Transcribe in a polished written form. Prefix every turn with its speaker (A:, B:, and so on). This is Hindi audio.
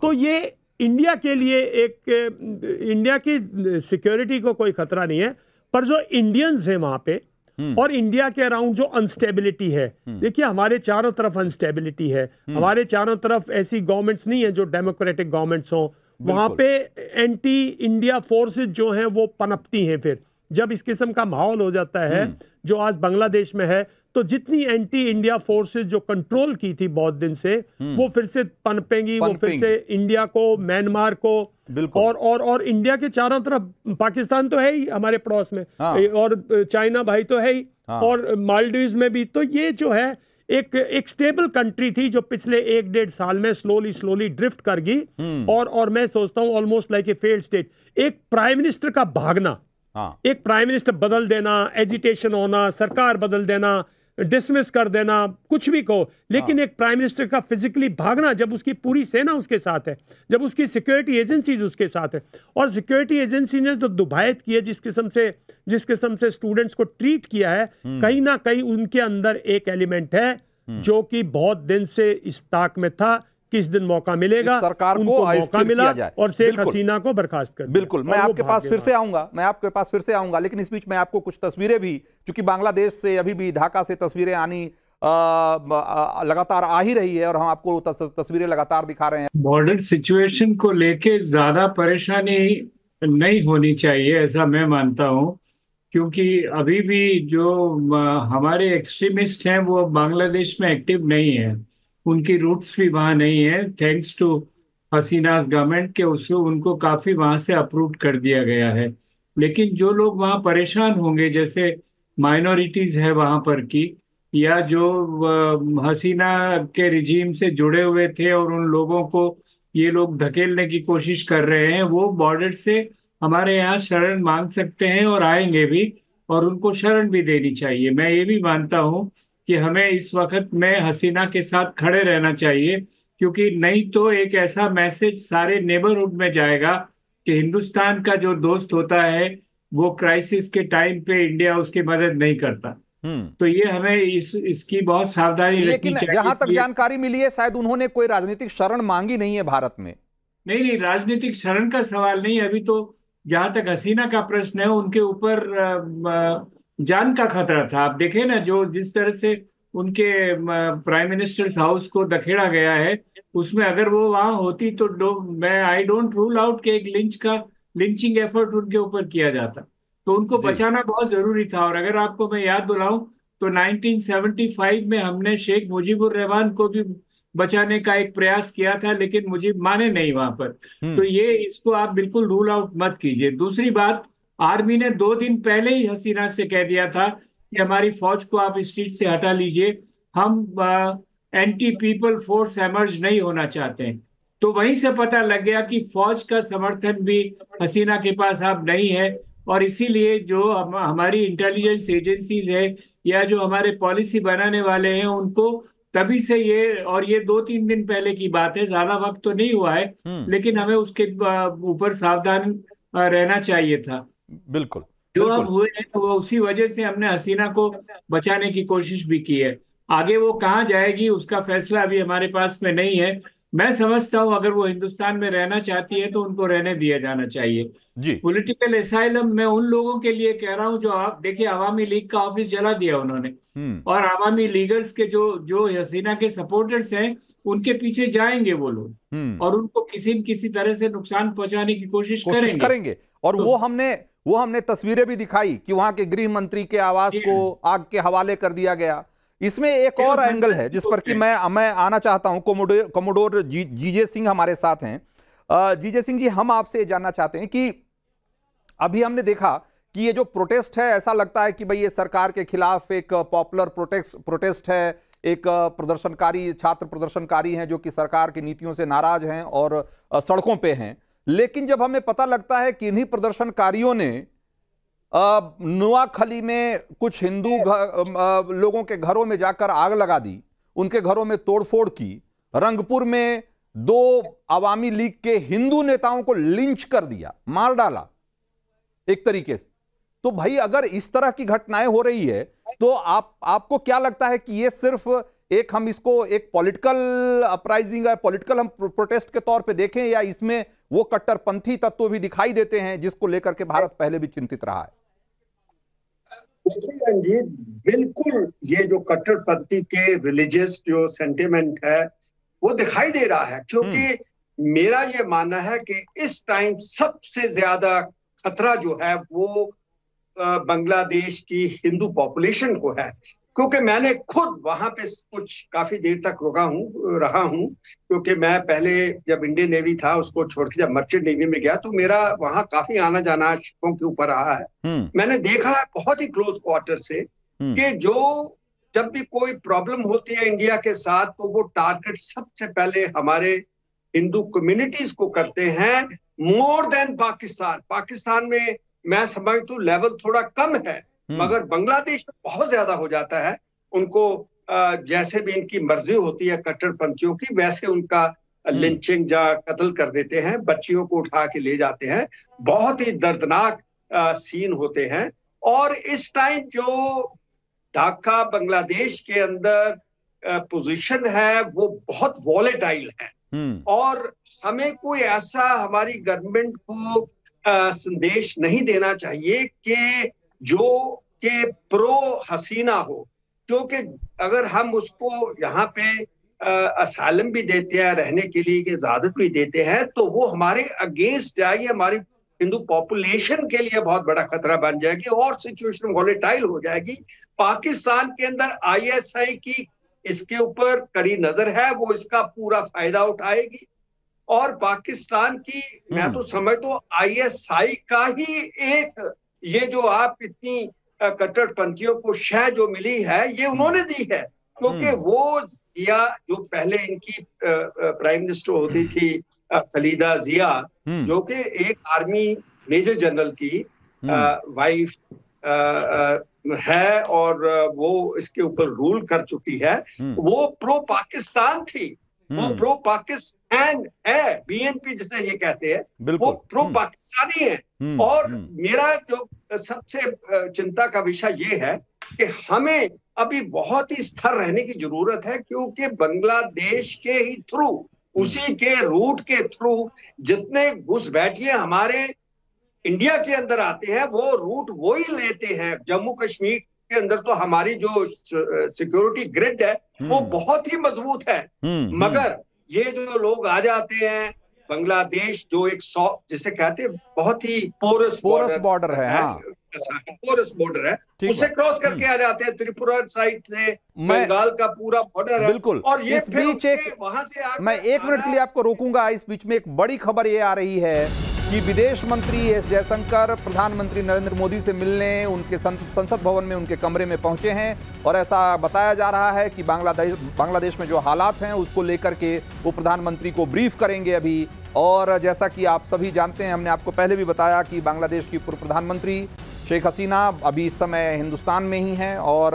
A: तो ये इंडिया के लिए इंडिया की सिक्योरिटी को कोई खतरा नहीं है, पर जो इंडियंस हैं वहां पे और इंडिया के अराउंड जो अनस्टेबिलिटी है, देखिए हमारे चारों तरफ अनस्टेबिलिटी है, हमारे चारों तरफ ऐसी गवर्नमेंट्स नहीं है जो डेमोक्रेटिक गवर्नमेंट्स हो, वहां पे एंटी इंडिया फोर्सेस जो हैं वो पनपती हैं। फिर जब इस किस्म का माहौल हो जाता है जो आज बांग्लादेश में है, तो जितनी एंटी इंडिया फोर्सेस जो कंट्रोल की थी बहुत दिन से, वो फिर से पनपेंगी, वो फिर से इंडिया को, म्यांमार को, और इंडिया के चारों तरफ, पाकिस्तान तो है ही हमारे पड़ोस में, और चाइना भाई तो है ही, और मालदीव्स में भी। तो ये जो है एक स्टेबल कंट्री थी जो पिछले 1-1.5 साल में स्लोली ड्रिफ्ट कर गई, और मैं सोचता हूं almost like a failed state. एक प्राइम मिनिस्टर का भागना, एक प्राइम मिनिस्टर बदल देना, एजिटेशन होना, सरकार बदल देना, डिसमिस कर देना, कुछ भी कहो, लेकिन एक प्राइम मिनिस्टर का फिजिकली भागना, जब उसकी पूरी सेना उसके साथ है, जब उसकी सिक्योरिटी एजेंसीज उसके साथ है, और सिक्योरिटी एजेंसी ने तो दुभायत की है, जिस किस्म से स्टूडेंट्स को ट्रीट किया है, कहीं ना कहीं उनके अंदर एक एलिमेंट है जो कि बहुत दिन से इस ताक में था, किस दिन मौका मिलेगा,
B: सरकार को
A: मौका मिला और शेख हसीना को बर्खास्त कर दिया।
B: बिल्कुल, मैं आपके पास फिर से आऊंगा, लेकिन इस बीच मैं आपको कुछ तस्वीरें भी, क्योंकि बांग्लादेश से अभी भी ढाका से तस्वीरें आनी लगातार आ ही रही है, और हम आपको तस्वीरें लगातार दिखा रहे हैं।
C: बॉर्डर सिचुएशन को लेके ज्यादा परेशानी नहीं होनी चाहिए, ऐसा मैं मानता हूं, क्योंकि अभी भी जो हमारे एक्सट्रीमिस्ट हैं वो बांग्लादेश में एक्टिव नहीं है, उनकी रूट्स भी वहां नहीं है, थैंक्स टू हसीनास गवर्नमेंट के उसको उनको काफी वहां से अप्रूव कर दिया गया है। लेकिन जो लोग वहां परेशान होंगे, जैसे माइनॉरिटीज है वहां पर की, या जो हसीना के रिजीम से जुड़े हुए थे और उन लोगों को ये लोग धकेलने की कोशिश कर रहे हैं, वो बॉर्डर से हमारे यहाँ शरण मांग सकते हैं और आएंगे भी, और उनको शरण भी देनी चाहिए। मैं ये भी मानता हूँ कि हमें इस वक्त में हसीना के साथ खड़े रहना चाहिए, क्योंकि नहीं तो एक ऐसा मैसेज सारे नेबरहुड में जाएगा कि हिंदुस्तान का जो दोस्त होता है वो क्राइसिस के टाइम पे इंडिया उसकी मदद नहीं करता। तो ये हमें इसकी बहुत सावधानी रखनी चाहिए।
B: जहां तक जानकारी मिली है, शायद उन्होंने कोई राजनीतिक शरण मांगी नहीं है भारत में।
C: नहीं, राजनीतिक शरण का सवाल नहीं, अभी तो जहां तक हसीना का प्रश्न है, उनके ऊपर जान का खतरा था। आप देखें ना, जो जिस तरह से उनके प्राइम मिनिस्टर्स हाउस को धकेड़ा गया है, उसमें अगर वो वहां होती तो आई डोंट रूल आउट कि एक लिंचिंग एफर्ट उनके ऊपर किया जाता। तो उनको बचाना बहुत जरूरी था। और अगर आपको मैं याद दिलाऊं तो 1975 में हमने शेख मुजीबुर रहमान को भी बचाने का एक प्रयास किया था, लेकिन मुझे माने नहीं वहां पर। तो ये इसको आप बिल्कुल रूल आउट मत कीजिए। दूसरी बात, आर्मी ने 2 दिन पहले ही हसीना से कह दिया था कि हमारी फौज को आप स्ट्रीट से हटा लीजिए, हम एंटी पीपल फोर्स एमर्ज नहीं होना चाहते हैं। तो वहीं से पता लग गया कि फौज का समर्थन भी हसीना के पास अब नहीं है, और इसीलिए जो हमारी इंटेलिजेंस एजेंसीज है या जो हमारे पॉलिसी बनाने वाले हैं, उनको तभी से ये 2-3 दिन पहले की बात है, ज्यादा वक्त तो नहीं हुआ है, लेकिन हमें उसके ऊपर सावधान रहना चाहिए था।
B: बिल्कुल,
C: जो अब हुए हैं वो उसी वजह से हमने हसीना को बचाने की कोशिश भी की है। आगे वो कहाँ जाएगी उसका फैसला अभी हमारे पास में नहीं है। मैं समझता हूँ अगर वो हिंदुस्तान में रहना चाहती है तो उनको रहने दिया जाना चाहिए। पॉलिटिकल एसाइलम मैं उन लोगों के लिए कह रहा हूँ जो, आप देखिए, आवामी लीग का ऑफिस जला दिया उन्होंने, और आवामी लीगर्स के जो हसीना के सपोर्टर्स हैं उनके पीछे जाएंगे वो लोग, और उनको किसी न किसी तरह से नुकसान पहुंचाने की कोशिश करेंगे।
B: और तो वो हमने तस्वीरें भी दिखाई कि वहां के गृह मंत्री के आवास को आग के हवाले कर दिया गया। इसमें एक और एंगल है जिस पर कि मैं आना चाहता हूं। कोमोडोर जीजे सिंह हमारे साथ हैं। जीजे सिंह जी, हम आपसे जानना चाहते हैं कि अभी हमने देखा कि ये जो प्रोटेस्ट है, ऐसा लगता है कि भाई ये सरकार के खिलाफ एक पॉपुलर प्रोटेस्ट है, एक छात्र प्रदर्शनकारी हैं जो कि सरकार की नीतियों से नाराज हैं और सड़कों पे हैं। लेकिन जब हमें पता लगता है कि इन्हीं प्रदर्शनकारियों ने नोआखली में कुछ हिंदू लोगों के घरों में जाकर आग लगा दी, उनके घरों में तोड़फोड़ की, रंगपुर में 2 आवामी लीग के हिंदू नेताओं को लिंच कर दिया, मार डाला एक तरीके से, तो भाई अगर इस तरह की घटनाएं हो रही है तो आपको क्या लगता है कि ये सिर्फ एक हम इसको एक पॉलिटिकल अपराइजिंग है, पॉलिटिकल हम प्रोटेस्ट के तौर पे देखें, या इसमें वो कट्टरपंथी तत्व भी दिखाई देते हैं जिसको लेकर के भारत पहले भी चिंतित रहा है?
D: देखिए रंजीत, बिल्कुल ये जो कट्टरपंथी के रिलीजियस जो सेंटिमेंट है वो दिखाई दे रहा है, क्योंकि मेरा ये मानना है कि इस टाइम सबसे ज्यादा खतरा जो है वो बांग्लादेश की हिंदू पॉपुलेशन को है। क्योंकि मैंने खुद वहां पे कुछ काफी देर तक रहा हूं, क्योंकि मैं पहले जब इंडियन नेवी था उसको छोड़ के जब मर्चेंट नेवी में गया तो मेरा वहां काफी आना जाना शिपों के ऊपर रहा है। मैंने देखा है बहुत ही क्लोज क्वार्टर से कि जो जब भी कोई प्रॉब्लम होती है इंडिया के साथ तो वो टारगेट सबसे पहले हमारे हिंदू कम्युनिटीज को करते हैं, मोर देन पाकिस्तान। पाकिस्तान में मैं समझता हूँ लेवल थोड़ा कम है, मगर बांग्लादेश में बहुत ज्यादा हो जाता है। उनको जैसे भी इनकी मर्जी होती है कट्टरपंथियों की, वैसे उनका लिंचिंग या कत्ल कर देते हैं, बच्चियों को उठा के ले जाते हैं। बहुत ही दर्दनाक सीन होते हैं। और इस टाइम जो ढाका बांग्लादेश के अंदर पोजीशन है वो बहुत वॉलेटाइल है, और हमें कोई ऐसा हमारी गवर्नमेंट को संदेश नहीं देना चाहिए कि जो के प्रो हसीना हो, क्योंकि अगर हम उसको यहाँ पे असाइलम भी देते हैं, रहने के लिए इजाजत भी देते हैं, तो वो हमारे अगेंस्ट जाएगी, हमारी हिंदू पॉपुलेशन के लिए बहुत बड़ा खतरा बन जाएगी और सिचुएशन वॉलेटाइल हो जाएगी। पाकिस्तान के अंदर ISI की इसके ऊपर कड़ी नजर है, वो इसका पूरा फायदा उठाएगी। और पाकिस्तान की मैं तो समझता हूँ ISI का ही एक ये जो आप इतनी कट्टरपंथियों को शह जो मिली है ये उन्होंने दी है, क्योंकि वो जिया जो पहले इनकी प्राइम मिनिस्टर होती थी खलीदा जिया, जो कि एक आर्मी मेजर जनरल की वाइफ है और वो इसके ऊपर रूल कर चुकी है। वो प्रो पाकिस्तान थी, वो प्रो पाकिस्तान है, BNP जिसे ये कहते हैं, वो प्रो पाकिस्तानी है। और मेरा जो सबसे चिंता का विषय ये है कि हमें अभी बहुत ही स्थिर रहने की जरूरत है, क्योंकि बांग्लादेश के ही थ्रू, उसी के रूट के थ्रू जितने घुसपैठिए हमारे इंडिया के अंदर आते हैं वो रूट वो ही लेते हैं। जम्मू कश्मीर के अंदर तो हमारी जो सिक्योरिटी ग्रिड है वो बहुत ही मजबूत है, मगर ये जो लोग आ जाते हैं बांग्लादेश जो एक जिसे कहते हैं बहुत ही पोरस
B: बॉर्डर है,
D: पोरस बॉर्डर है, उसे क्रॉस करके आ जाते हैं। त्रिपुरा साइड से बंगाल का पूरा बॉर्डर है,
B: बिल्कुल।
D: और ये
B: इस बीच
D: वहां से
B: मैं 1 मिनट के लिए आपको रोकूंगा। इस बीच में एक बड़ी खबर ये आ रही है कि विदेश मंत्री एस जयशंकर प्रधानमंत्री नरेंद्र मोदी से मिलने उनके संसद भवन में उनके कमरे में पहुंचे हैं, और ऐसा बताया जा रहा है कि बांग्लादेश में जो हालात हैं उसको लेकर के वो प्रधानमंत्री को ब्रीफ करेंगे अभी। और जैसा कि आप सभी जानते हैं, हमने आपको पहले भी बताया कि बांग्लादेश की पूर्व प्रधानमंत्री शेख हसीना अभी इस समय हिंदुस्तान में ही हैं, और